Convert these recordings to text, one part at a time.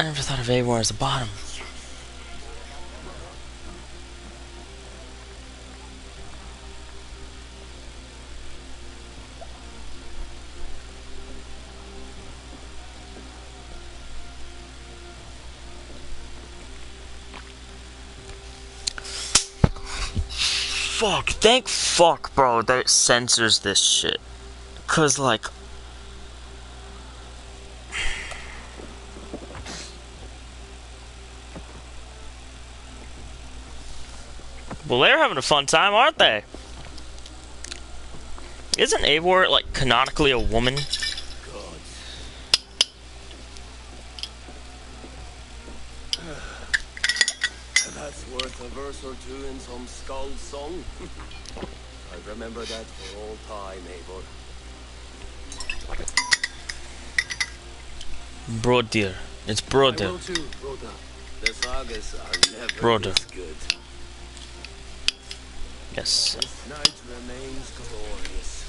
never thought of Eivor as the bottom. Fuck, thank fuck, bro, that it censors this shit. Cause, like... Well, they're having a fun time, aren't they? Isn't Eivor, like, canonically a woman? That's worth a verse or two in some skull song. I remember that for all time, Eivor. Brodir. It's Brodir. I will too, brother. The sagas are never Brother. this good. Yes. This night remains glorious.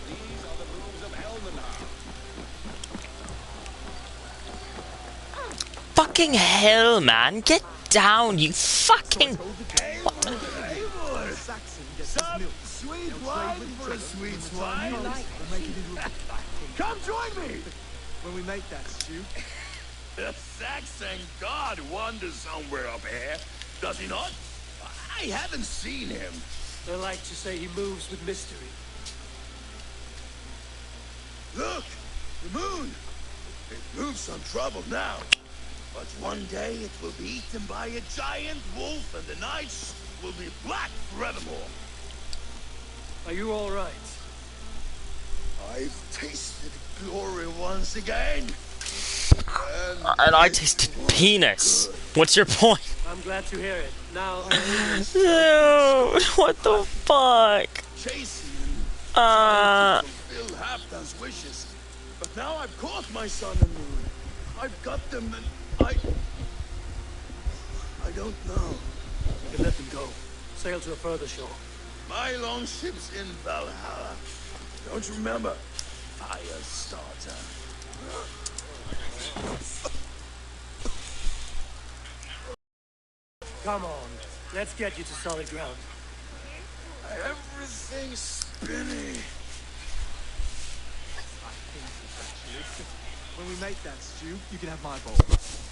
These are the rooms of Helmenham. Fucking hell, man. Get down, you fucking... Some sweet wine for a sweet swine. Come join me when we make that stew. The Saxon god wanders somewhere up here, does he not? I haven't seen him. They like to say he moves with mystery. Look, the moon. It moves untroubled now. But one day it will be eaten by a giant wolf and the nights will be black forevermore. Are you all right? I've tasted glory once again. And I tasted penis. What's your point? I'm glad to hear it. Now, Dude, what the fuck? Chasing and fulfill Halfdan's wishes. But now I've caught my sun and moon. I've got them and I don't know. you can let them go. Sail to a further shore. My longship's in Valhalla. Don't you remember? Firestarter. Come on, let's get you to solid ground. Everything's spinning. When we make that stew, you can have my bowl.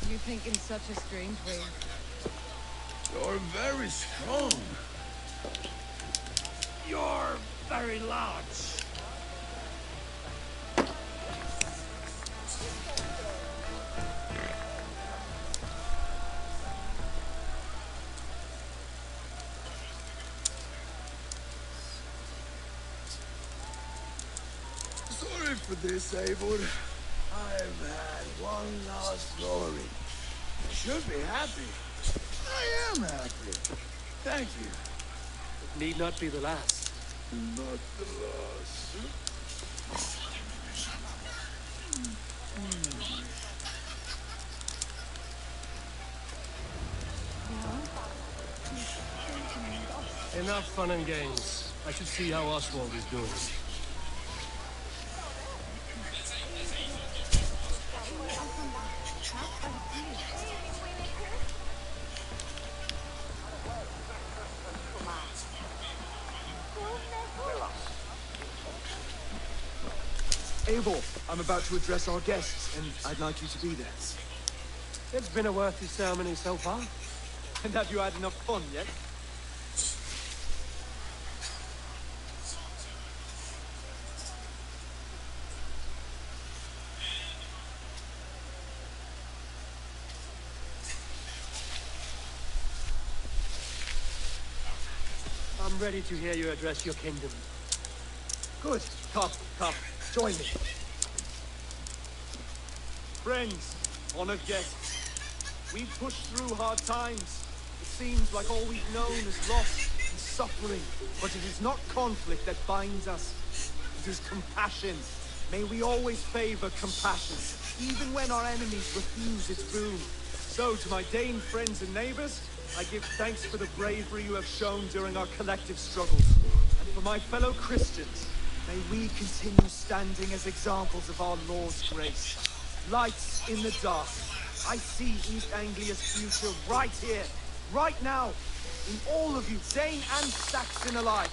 You think in such a strange way. You're very strong. You're very large. Sorry for this, Eivor. I've had one last glory. You should be happy. I am happy. Thank you. It need not be the last. Not the last. Enough fun and games. I should see how Oswald is doing. Eivor, I'm about to address our guests, and I'd like you to be there. It's been a worthy ceremony so far. And have you had enough fun yet? I'm ready to hear you address your kingdom. Good. Come, join me. Friends, honored guests, we've pushed through hard times. It seems like all we've known is loss and suffering, but it is not conflict that binds us. It is compassion. May we always favor compassion, even when our enemies refuse its boon. So, to my Dane friends and neighbors, I give thanks for the bravery you have shown during our collective struggles. And for my fellow Christians, May we continue standing as examples of our Lord's grace. Lights in the dark. I see East Anglia's future right here, right now. In all of you, Dane and Saxon alike.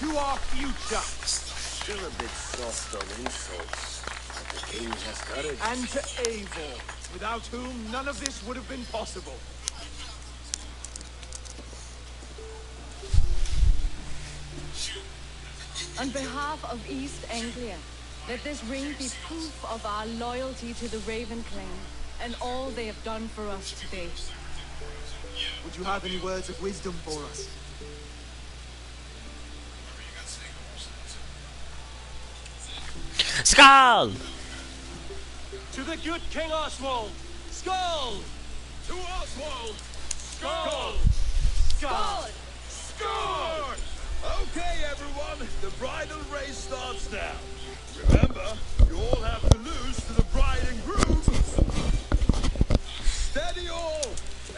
To our future. Still a bit soft on insults, but the king has courage. And to Eivor, without whom none of this would have been possible. On behalf of East Anglia, let this ring be proof of our loyalty to the Raven clan and all they have done for us today. Would you have any words of wisdom for us? Skull! To the good King Oswald! Skull! To Oswald! Skull! Skull! Score! Okay, everyone, the bridal race starts now. Remember, you all have to lose to the bride and groom. Steady all,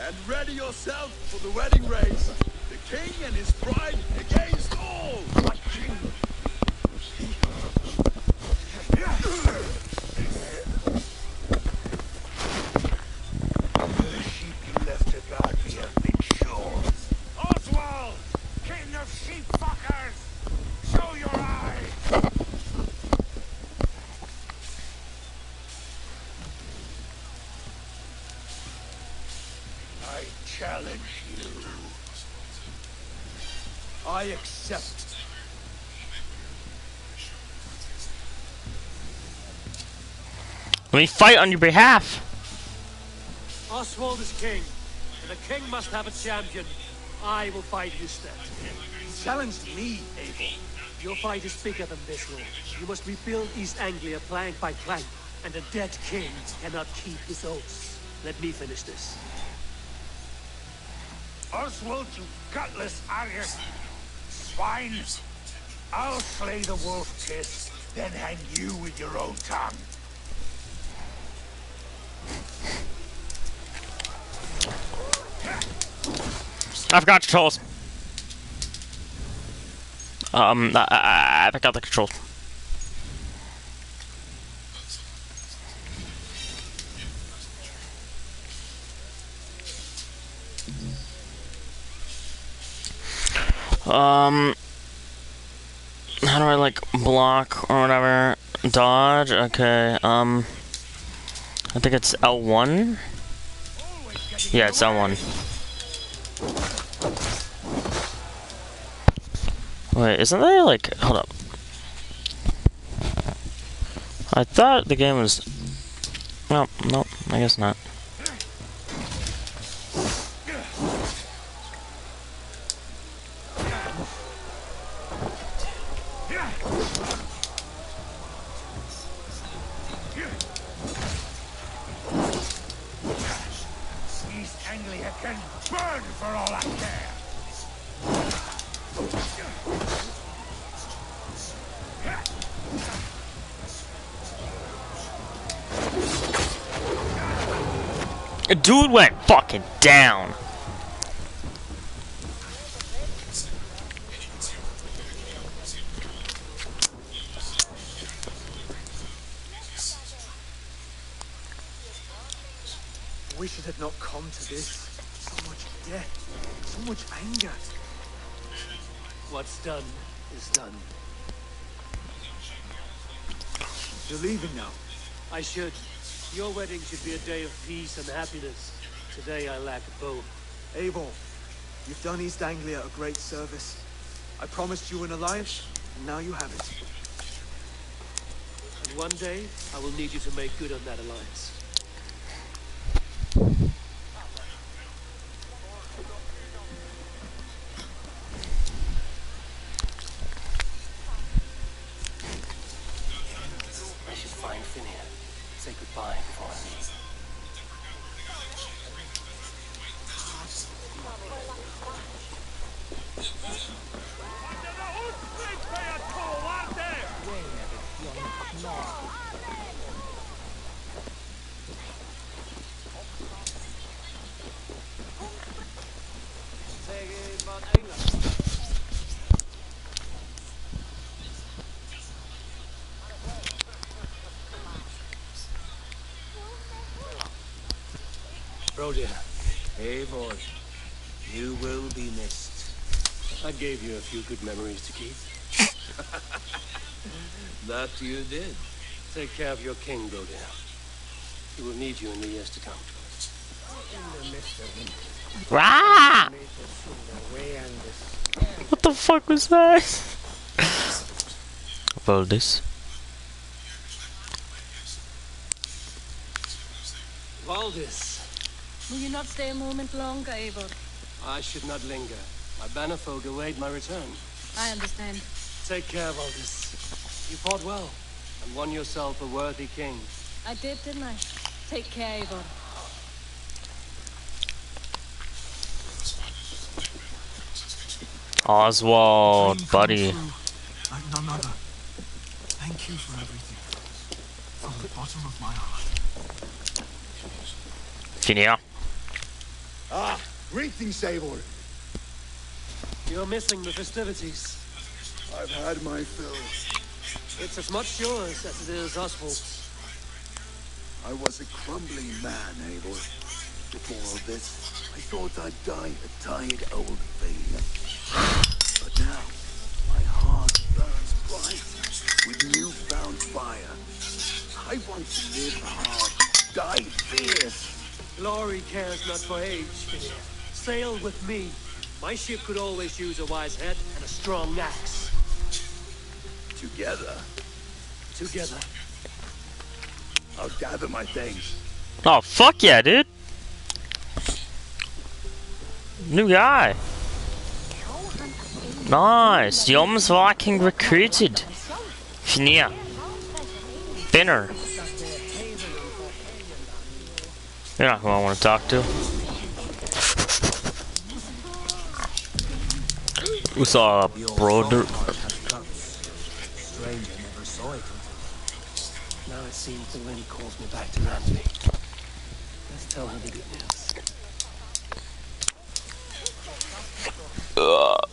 and ready yourself for the wedding race. The king and his bride against all. What king? The sheep you left to guard me have been shorn. Oswald! King of sheep fuckers! Show your eye! I challenge you. I accept. Let me fight on your behalf. Oswald is king, and the king must have a champion. I will fight instead. Challenged me, Eivor. Your fight is bigger than this, Lord. You must rebuild East Anglia plank by plank, and a dead king cannot keep his oaths. Let me finish this. Oswald, you gutless Aryan! Swine! I'll slay the wolf kiss, then hang you with your own tongue. I forgot controls. I forgot the controls. How do I like block or whatever? Dodge? Okay, I think it's L1? Yeah, it's L1. Wait, isn't there like, hold up. I thought the game was, no, I guess not. East Anglia can burn for all I care! Dude went fucking down. I wish it had not come to this. So much death, so much anger. What's done is done. You're leaving now. I should. Your wedding should be a day of peace and happiness. Today I lack both. Eivor, you've done East Anglia a great service. I promised you an alliance, and now you have it. And one day, I will need you to make good on that alliance. I should find Finnear. Say goodbye before I leave. Bro dear, Eivor, you will be missed. I gave you a few good memories to keep. That you did. Take care of your king, bro dear. He will need you in the years to come. Rah! What the fuck was that? Valdis. Valdis, Will you not stay a moment longer, Eivor? I should not linger. My banner folk await my return. I understand. Take care, Valdis. You fought well, and won yourself a worthy king. I did, didn't I? Take care, Eivor. Oswald, buddy. Like none other. Thank you for everything. From the bottom of my heart. Finia. Ah, greetings, Eivor. You're missing the festivities. I've had my fill. It's as much yours as it is Oswald's. I was a crumbling man, Eivor. Before all this, I thought I'd die a tired old failure. But now, my heart burns bright with newfound fire. I want to live hard, die fierce. Glory cares not for age, Finia. Sail with me. My ship could always use a wise head and a strong axe. Together, Together. I'll gather my things. Oh, fuck yeah, dude. New guy. Nice. Yom's Viking recruited. Finia. Thinner. You're not who I want to talk to. What's up, brother? Stranger never saw it. Now it seems the wind calls me back to Ramsey. Let's tell her the good news.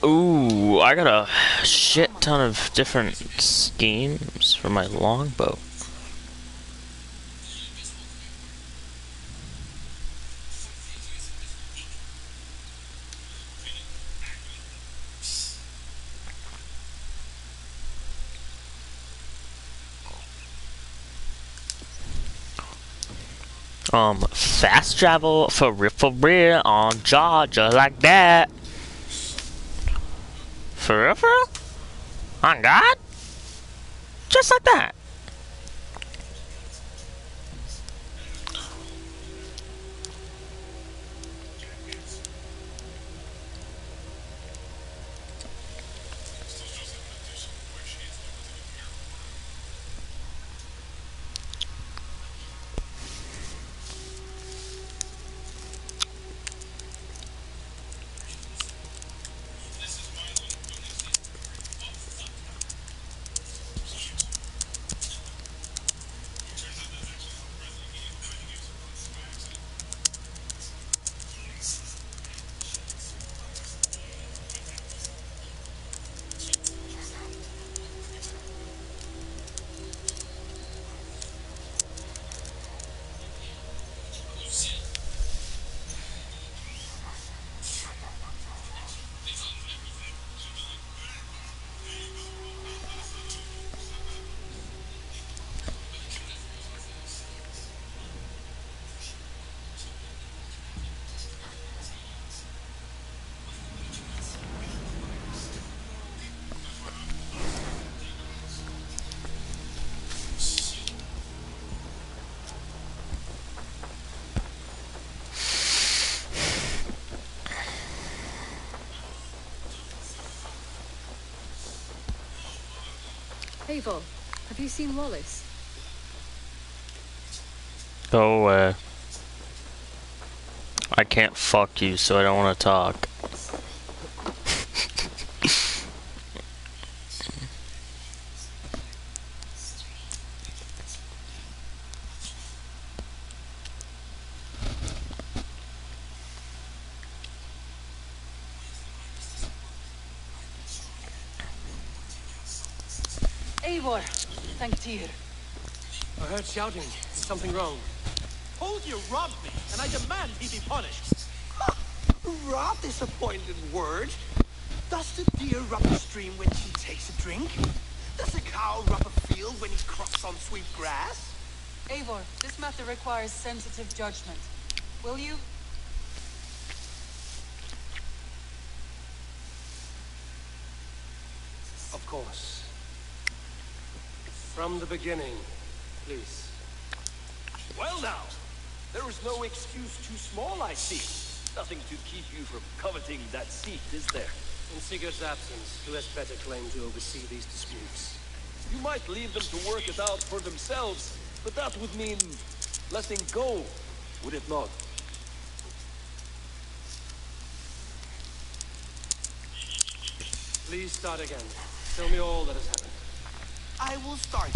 Ooh, I got a shit ton of different schemes for my longbow. Fast travel for real on Georgia like that. For real? On God? Just like that. Eivor, have you seen Wallace? Go away. I can't fuck you, so I don't want to talk. Eivor, thank dear. I heard shouting. Is something wrong? Holger robbed me, and I demand he be punished. Robbed is a pointed word. Does the deer rub a stream when he takes a drink? Does a cow rub a field when he crops on sweet grass? Eivor, this matter requires sensitive judgment. Will you? Of course. From the beginning, please. Well now, there is no excuse too small, I see. Nothing to keep you from coveting that seat, is there? In Sigurd's absence, who has better claim to oversee these disputes? You might leave them to work it out for themselves, but that would mean letting go, would it not? Please start again. Tell me all that has happened. I will start.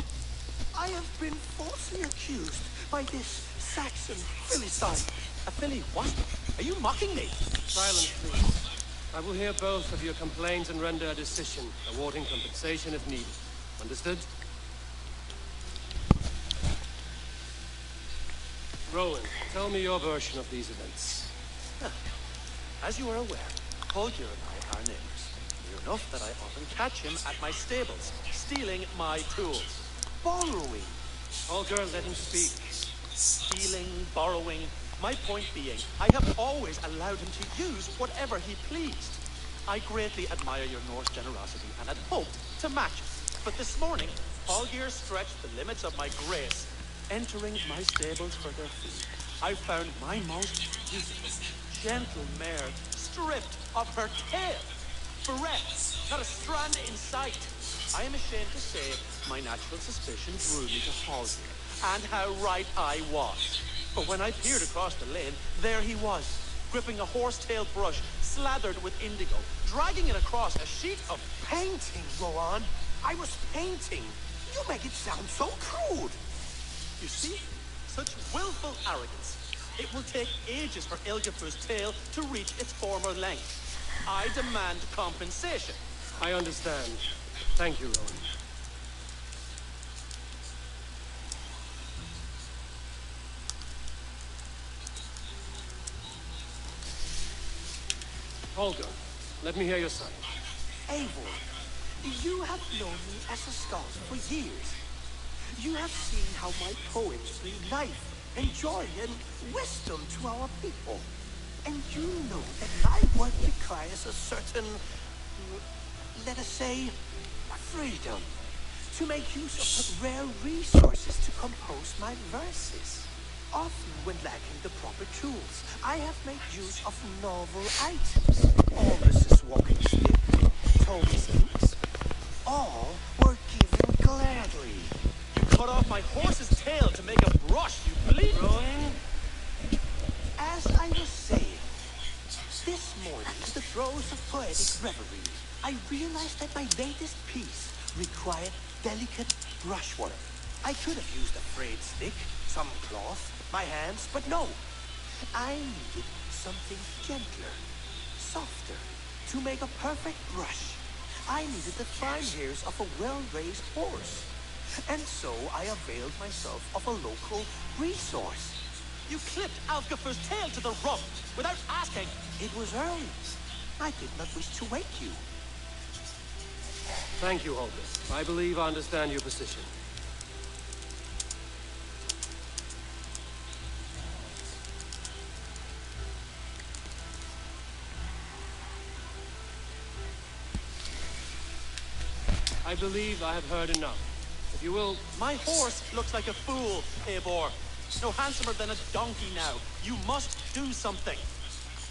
I have been falsely accused by this Saxon Philistine. A filly what? Are you mocking me? Silence, please. I will hear both of your complaints and render a decision, awarding compensation if needed. Understood? Rowan, tell me your version of these events. As you are aware, Holger and I are neighbors. Near enough that I often catch him at my stables, stealing my tools. Borrowing. Holger, let him speak. Stealing, borrowing. My point being, I have always allowed him to use whatever he pleased. I greatly admire your Norse generosity and had hoped to match it. But this morning, Holger stretched the limits of my grace, entering my stables for their food. I found my most beautiful, gentle mare stripped of her tail. Bereft, not a strand in sight. I am ashamed to say my natural suspicion drew me to Holger, and how right I was. But when I peered across the lane, there he was, gripping a horsetail brush slathered with indigo, dragging it across a sheet of Painting, Rowan. I was painting. You make it sound so crude. You see? Such willful arrogance. It will take ages for Ilgafur's tail to reach its former length. I demand compensation. I understand. Thank you, Rowan. Holger, let me hear your side. Eivor, you have known me as a scholar for years. You have seen how my poems bring life and joy and wisdom to our people. And you know that my work requires a certain, let us say, freedom to make use of the rare resources to compose my verses. Often, when lacking the proper tools, I have made use of novel items. Aldous' walking stick, Toby's inks. All were given gladly. You cut off my horse's tail to make a brush, you bleed. Rowan, as I was saying, this morning, in the throes of poetic reverie, I realized that my latest piece required delicate brushwork. I could have used a frayed stick, some cloth, my hands, but no. I needed something gentler, softer, to make a perfect brush. I needed the fine hairs of a well-raised horse. And so I availed myself of a local resource. You clipped Alfgafur's tail to the rump without asking. It was early. I did not wish to wake you. Thank you, Holger. I believe I understand your position. I believe I have heard enough. If you will... My horse looks like a fool, Eivor. No handsomer than a donkey now. You must do something.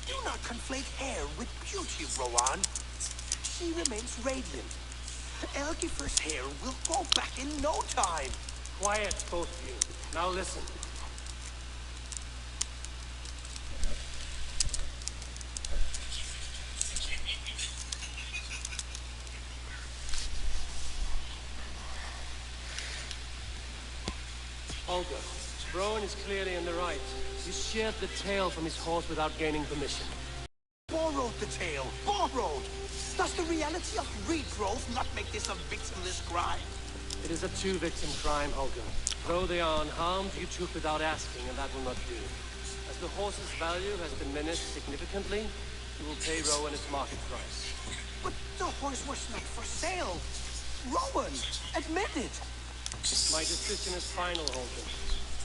Do not conflate hair with beauty, Rowan. She remains radiant. Elgifer's hair will grow back in no time. Quiet, both of you. Now listen. Holger, Rowan is clearly in the right. He sheared the tail from his horse without gaining permission. Borrowed the tail. Borrowed. Does the reality of regrowth not make this a victimless crime? It is a two-victim crime, Holger. Though they are unharmed, you took without asking, and that will not do. As the horse's value has diminished significantly, you will pay Rowan its market price. But the horse was not for sale. Rowan, admit it. My decision is final, Holger.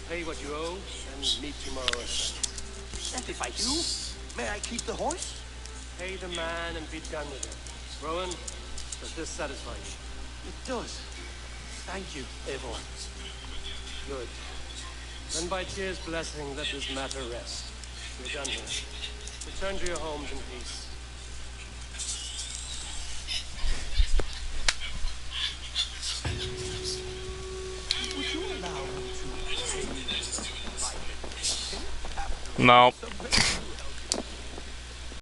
Pay what you owe, and meet tomorrow at 7. And if I do, may I keep the horse? Pay the man and be done with it. Rowan, does this satisfy you? It does. Thank you, Eivor. Good. Then by Tyr's blessing, let this matter rest. We're done here. Return to your homes in peace. Would you allow me to pay you private? Nope. So